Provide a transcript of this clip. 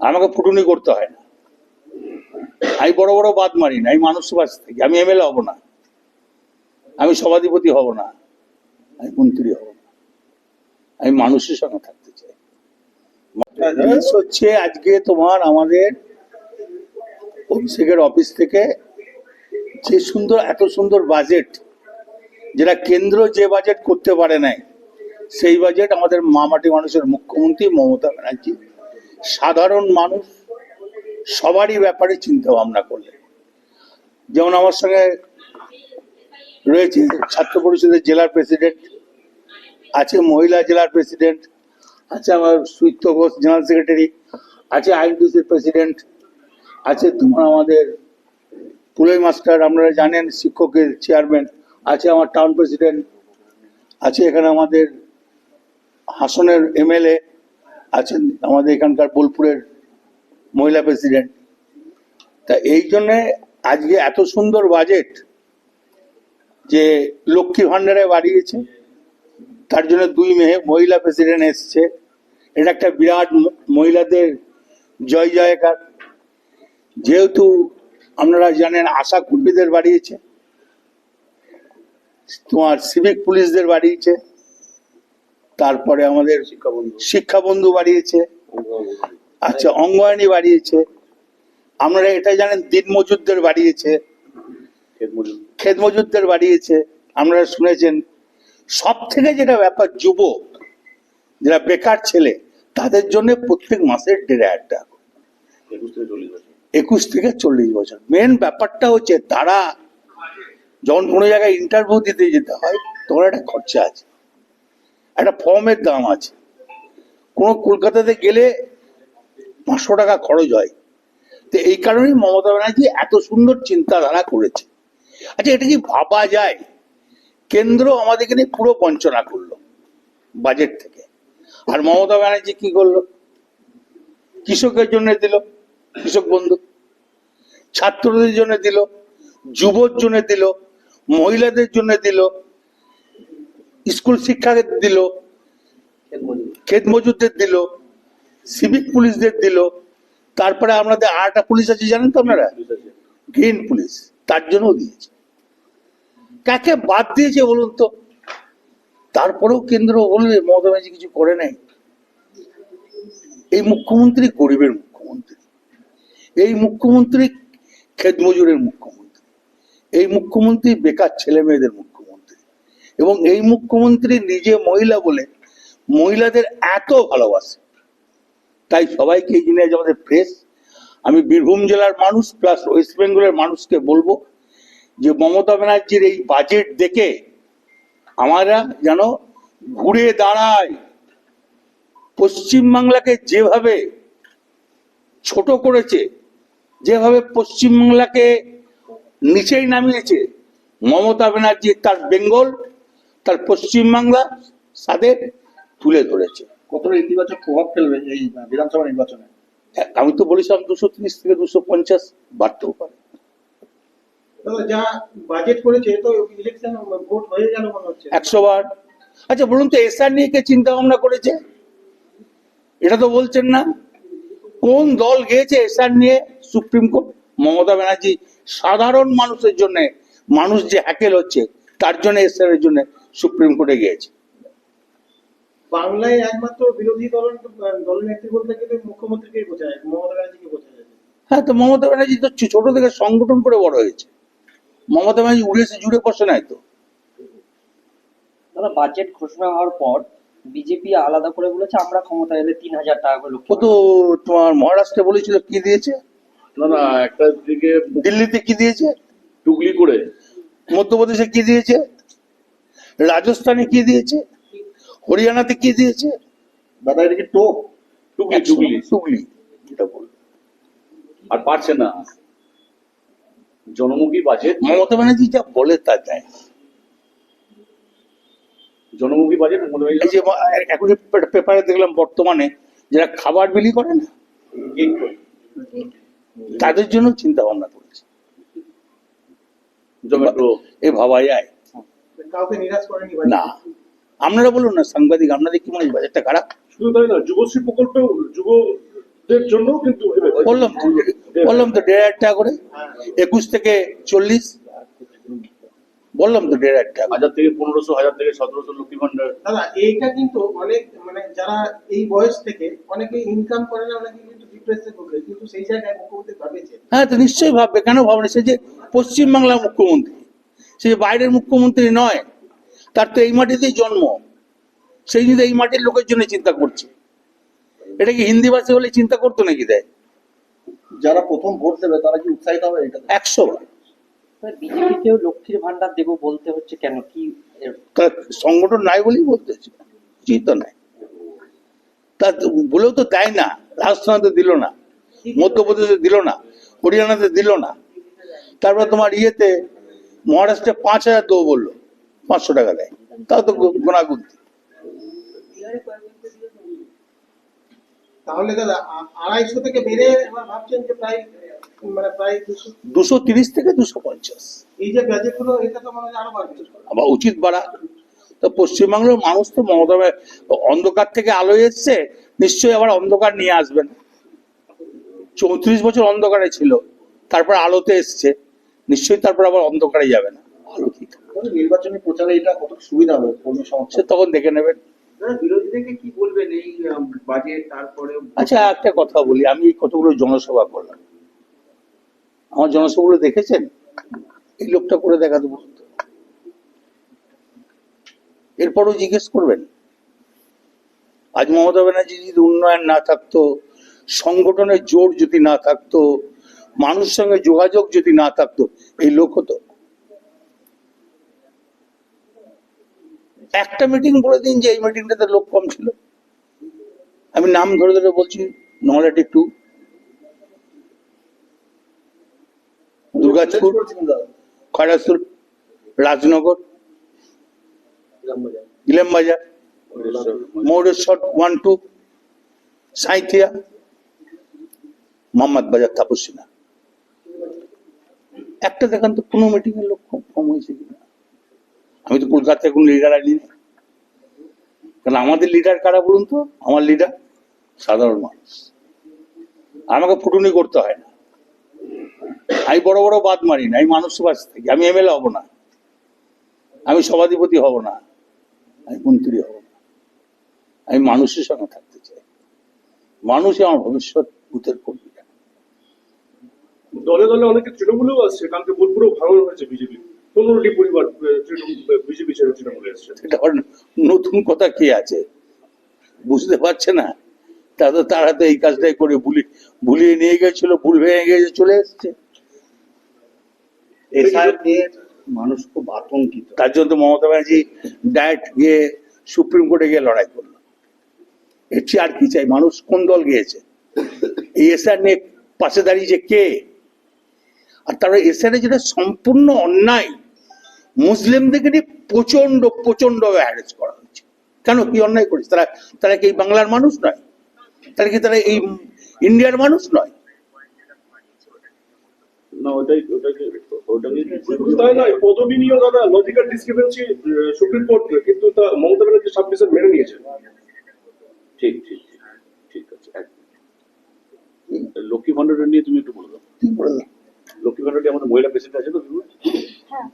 আমাকে ফুটুনি করতে হয় না। আমি বড় বড় বাদ মারি না, আমি মানুষবাস থাকি। আমি এমএলএ হব না, আমি সভাধিপতি হব না, আমি মন্ত্রী হব না, আমি মানুষের সঙ্গে থাকতে চাই। জিনিস হচ্ছে আজকে তোমার আমাদের অভিষেকের অফিস থেকে যে সুন্দর, এত সুন্দর বাজেট, যেটা কেন্দ্র যে বাজেট করতে পারে নাই, সেই বাজেট আমাদের মামাটি মানুষের মুখ্যমন্ত্রী মমতা ব্যানার্জি সাধারণ মানুষ সবারই ব্যাপারে চিন্তা ভাবনা করলেন। যেমন আমার সঙ্গে রয়েছে ছাত্র পরিষদের জেলার প্রেসিডেন্ট, আছে মহিলা জেলার প্রেসিডেন্ট, আছে আমার সুইত্য ঘোষ জেনারেল সেক্রেটারি, আছে আইনটিসির প্রেসিডেন্ট, আছে তোমার আমাদের পুলই মাস্টার, আপনারা জানেন শিক্ষকের চেয়ারম্যান, আছে আমার টাউন প্রেসিডেন্ট, আছে এখানে আমাদের হাসনের এমএলএ, আছেন আমাদের এখানকার বোলপুরের মহিলা প্রেসিডেন্ট। তা এই জন্যে আজকে এত সুন্দর বাজেট, যে লক্ষ্মী ভান্ডারে বাড়িয়েছে, তার জন্য 2 মহিলা প্রেসিডেন্ট এসছে। এটা একটা বিরাট মহিলাদের জয় জয়কার। যেহেতু আপনারা জানেন আশা কর্মীদের বাড়িয়েছে, তোমার সিভিক পুলিশদের বাড়িয়েছে, তারপরে আমাদের শিক্ষা বন্ধু বাড়িয়েছে, আচ্ছা অঙ্গনওয়াড়ি বাড়িয়েছে, আপনারা এটা জানেন দিন মজুরদের বাড়িয়েছে, ক্ষেত মজুরদের বাড়িয়েছে, আপনারা শুনেছেন। সব থেকে যেটা ব্যাপার, যুবক যারা বেকার ছেলে, তাদের জন্য প্রত্যেক মাসে 1,500 টাকা, 21 থেকে 40 বছর। মেন ব্যাপারটা হচ্ছে তারা যখন কোনো জায়গায় ইন্টারভিউ দিতে যেতে হয়, তখন একটা খরচা আছে, একটা ফর্মের দাম আছে। কোনো কলকাতাতে গেলে 500 টাকা খরচ হয়। তো এই কারণেই মমতা ব্যানার্জি এত সুন্দর চিন্তাধারা করেছে। আচ্ছা, এটা কি ভাবা যায়? কেন্দ্র আমাদেরকে নিয়ে পুরো বঞ্চনা করলো বাজেট থেকে, আর মমতা ব্যানার্জি কি করলো? কৃষকের জন্য দিল কৃষক বন্ধু, ছাত্রদের জন্য দিল, যুবর জন্য দিল, মহিলাদের জন্য দিল, স্কুল শিক্ষাকে দিল, ক্ষেত মজুরদের দিল, সিভিক পুলিশদের দিল। তারপরে আমাদের আরেকটা পুলিশ আছে জানেন তো আপনারা, গ্রিন পুলিশ, তার জন্য দিয়েছে। কাকে বাদ দিয়েছে বলুন তো? তারপরেও কেন্দ্র বলবে মমতা ব্যানার্জি কিছু করে নাই। এই মুখ্যমন্ত্রী গরিবের মুখ্যমন্ত্রী, এই মুখ্যমন্ত্রী ক্ষেত মজুরের মুখ্যমন্ত্রী, এই মুখ্যমন্ত্রী বেকার ছেলে মেয়েদের মুখ্যমন্ত্রী, এবং এই মুখ্যমন্ত্রী নিজে মহিলা বলে মহিলাদের এত ভালোবাসে। তাই সবাইকে এই জিনিস আমাদের প্রেস, আমি বীরভূম জেলার মানুষ প্লাস ওয়েস্ট বেঙ্গলের মানুষকে বলবো যে মমতা ব্যানার্জির এই বাজেট দেখে আমরা যেন ঘুরে দাঁড়াই। পশ্চিমবাংলাকে যেভাবে ছোট করেছে, যেভাবে পশ্চিমবাংলাকে নিচেই নামিয়েছে মমতা ব্যানার্জি, তার বেঙ্গল, তার পশ্চিমবাংলা সাথে তুলে ধরেছে। কতটা ইতিবাচক প্রভাব ফেলবে এই বিধানসভা নির্বাচনে? আমি তো বলেছিলাম 230 থেকে 250 বাড়তেও পারে। যা বাজেট করেছে তো ইলেকশন ভোট হয়ে গেল মনে হচ্ছে 100 বার। আচ্ছা বলুন তো, এসআর নিয়ে কে চিন্তা ভাবনা করেছে? এটা তো বলছেন না। কোন দল গিয়েছে এসআর নিয়ে সুপ্রিম কোর্ট? মমতা ব্যানার্জি সাধারণ মানুষের জন্য, মানুষ যে হ্যাকেল হচ্ছে তার জন্য এসআর এর জন্য সুপ্রিম কোর্টে গিয়েছে। বাংলায় একমাত্র বিরোধী দলনেত্রী বলতে গেলে মুখ্যমন্ত্রীকেই বোঝায়, মমতা ব্যানার্জিকে বোঝায়। হ্যাঁ, তো মমতা ব্যানার্জি তো ছোট থেকে সংগঠন করে বড় হয়েছে। মমতা ব্যানার্জি উড়েছে জুড়ে বসে নাই তো। দাদা, বাজেট ঘোষণা হওয়ার পর বিজেপি আলাদা করে বলেছে আমরা ক্ষমতা এলে 3,000 টাকা করে ও তো তোমার মহারাষ্ট্রে বলেছিল, কি দিয়েছে? না না, একটা দিকে দিল্লিতে কি দিয়েছে? টুকলি করে, মধ্যপ্রদেশে কি দিয়েছে? রাজস্থানে কি দিয়েছে? হরিয়ানাতে কি দিয়েছে? দাদা এটা কি টোপ? টুকলি টুকলি টুকলি, এটা বল। আর পারছে না। জনমুখী বাজেট, মমতা ব্যানার্জি যা বলে তা যায়। জনমুখী বাজেট মমতা এই যে এখন পেপারে দেখলাম বর্তমানে যারা খাবার বিলি করে না, তাদের জন্য চিন্তা ভাবনা করেছে। জোম্যাটো এ ভাবা যায় কাউকে নিরাশ করেনি না। আপনারা বলুন না, সাংবাদিক, আপনাদের কি মনে হয় বাজেটটা খারাপ? শুধু তাই না, যুবশ্রী প্রকল্পেও যুবদের ভোটের জন্য কিন্তু বললাম তো 1,500 টাকা করে, 21 থেকে 40, বললাম তো 1,500 টাকা। 1000 থেকে 1500, 1000 থেকে 1700 লক্ষ্মী ভান্ডার। দাদা এইটা কিন্তু অনেক মানে যারা এই বয়স থেকে অনেকে ইনকাম করে না, অনেকে কিন্তু ডিপ্রেসে ভোগে, কিন্তু সেই জায়গায় মুখ্যমন্ত্রী ভাবেছে। হ্যাঁ, তো নিশ্চয়ই ভাববে, কেন ভাববে না? সে যে পশ্চিমবাংলার মুখ্যমন্ত্রী, সে যে বাইরের মুখ্যমন্ত্রী নয়, তার তো এই মাটিতেই জন্ম, সেই যদি এই মাটির লোকের জন্য চিন্তা করছে। এটা কি হিন্দি ভাষী হলে চিন্তা করতো নাকি? দেয় যারা প্রথম ভোট দেবে তারা কি উৎসাহিত হবে এটা? 100 বার। বিজেপিকেও লক্ষ্মীর ভান্ডার দেবো বলতে হচ্ছে কেন? কি তার সংগঠন নাই বলেই বলতে হচ্ছে, কিছুই তো নাই। তা বলেও তো দেয় না। রাজস্থানে দিল না, মধ্যপ্রদেশে দিল না, হরিয়ানাতে দিল না। তারপর তোমার ইয়েতে মহারাষ্ট্রে 5,000 দেবো বললো, 500 টাকা দেয়, তাও তো গোনাগুনতি। তাহলে দাদা 250 থেকে বেড়ে এবার ভাবছেন যে প্রায় মানে প্রায় 200। 230 থেকে 250 এই যে বাজেট হলো এটা তো মনে হয় আরো বাড়বে। আবার উচিত বাড়া। তো পশ্চিমবাংলার মানুষ তো মমতা অন্ধকার থেকে আলো এসছে, নিশ্চয়ই আবার অন্ধকার নিয়ে আসবেন। 34 বছর অন্ধকারে ছিল, তারপর আলোতে এসছে, নিশ্চয়ই তারপর আবার অন্ধকারে যাবে না, আলো কি। নির্বাচনী প্রচারে এটা কত সুবিধা হবে কর্মী সে সমর্থক? তখন দেখে নেবেন। বিরোধীদেরকে কি বলবেন এই বাজেট তারপরে? আচ্ছা, একটা কথা বলি, আমি এই কতগুলো জনসভা করলাম, আমার জনসভাগুলো দেখেছেন? এই লোকটা করে দেখা দেবো, এরপরও জিজ্ঞেস করবেন। আজ মমতা ব্যানার্জি যদি উন্নয়ন না থাকতো, সংগঠনের জোর যদি না থাকতো, মানুষের সঙ্গে যোগাযোগ যদি না থাকতো, এই লোক হতো? একটা মিটিং বলে দিন যে এই মিটিংটাতে লোক কম ছিল। আমি নাম ধরে ধরে বলছি, নলাটি 2, দুর্গাপুর, খয়রাসুর, রাজনগর, ইলামবাজার, মৌরেশ্বর 1, 2, সাঁইথিয়া, মোহাম্মদ বাজার, তাপসিনা। একটা দেখান তো কোনো মিটিং এর লোক কম হয়েছে কিনা। আমি তো কলকাতায় কোনো লিডার আনি না, কারণ আমাদের লিডার কারা বলুন তো? আমার লিডার সাধারণ মানুষ, আমাকে ফুটুনি করতে হয় না। আমি বড় বড় বাদ মারি না, আমি মানুষ বাস থাকি। আমি এমএলএ হব না, আমি সভাধিপতি হব না, আমি মন্ত্রী হব না, আমি মানুষের সঙ্গে থাকতে চাই। মানুষই আমার ভবিষ্যৎ, বুথের কর্মী। দলে দলে অনেকে তৃণমূলেও আসছে, কালকে বোলপুরেও ভাঙন হয়েছে বিজেপি, 15টি পরিবার বিজেপি ছেড়ে তৃণমূলে এসছে। এটা আবার নতুন কথা কি আছে, বুঝতে পারছে না? তারা তো এই কাজটাই করে ভুলিয়ে নিয়ে গেছিল, ভুল ভেঙে গেছে, চলে এসছে। এসআইআর নিয়ে মানুষ খুব আতঙ্কিত। তার জন্য তো মমতা ব্যানার্জি ডাইরেক্ট গিয়ে সুপ্রিম কোর্টে গিয়ে লড়াই করলো। এর চেয়ে আর কি চাই? মানুষ কোন দল গিয়েছে? এই এসআর নিয়ে পাশে দাঁড়িয়েছে কে? আর তারা এসআর যেটা সম্পূর্ণ অন্যায়, মুসলিমদেরকে নিয়ে প্রচন্ড হ্যারেস করা হচ্ছে। কেন, কি অন্যায় করেছে তারা? তারা কি এই বাংলার মানুষ নয়? তারা এই ইন্ডিয়ার মানুষ নয়? না, ওটাই শুধু তাই নয়, পদবি নিয়েও দাদা লজিক্যাল ডিসক্রিপেন্সি সুপ্রিম কোর্ট, কিন্তু তা মমতা ব্যানার্জি সাবমিশন মেনে নিয়েছে। ঠিক ঠিক ঠিক আছে। লক্ষ্মী ভান্ডার নিয়ে তুমি একটু বলো। কি বললাম? লক্ষ্মী ভান্ডারটি আমাদের মহিলা প্রেসিডেন্ট আছে তো? হ্যাঁ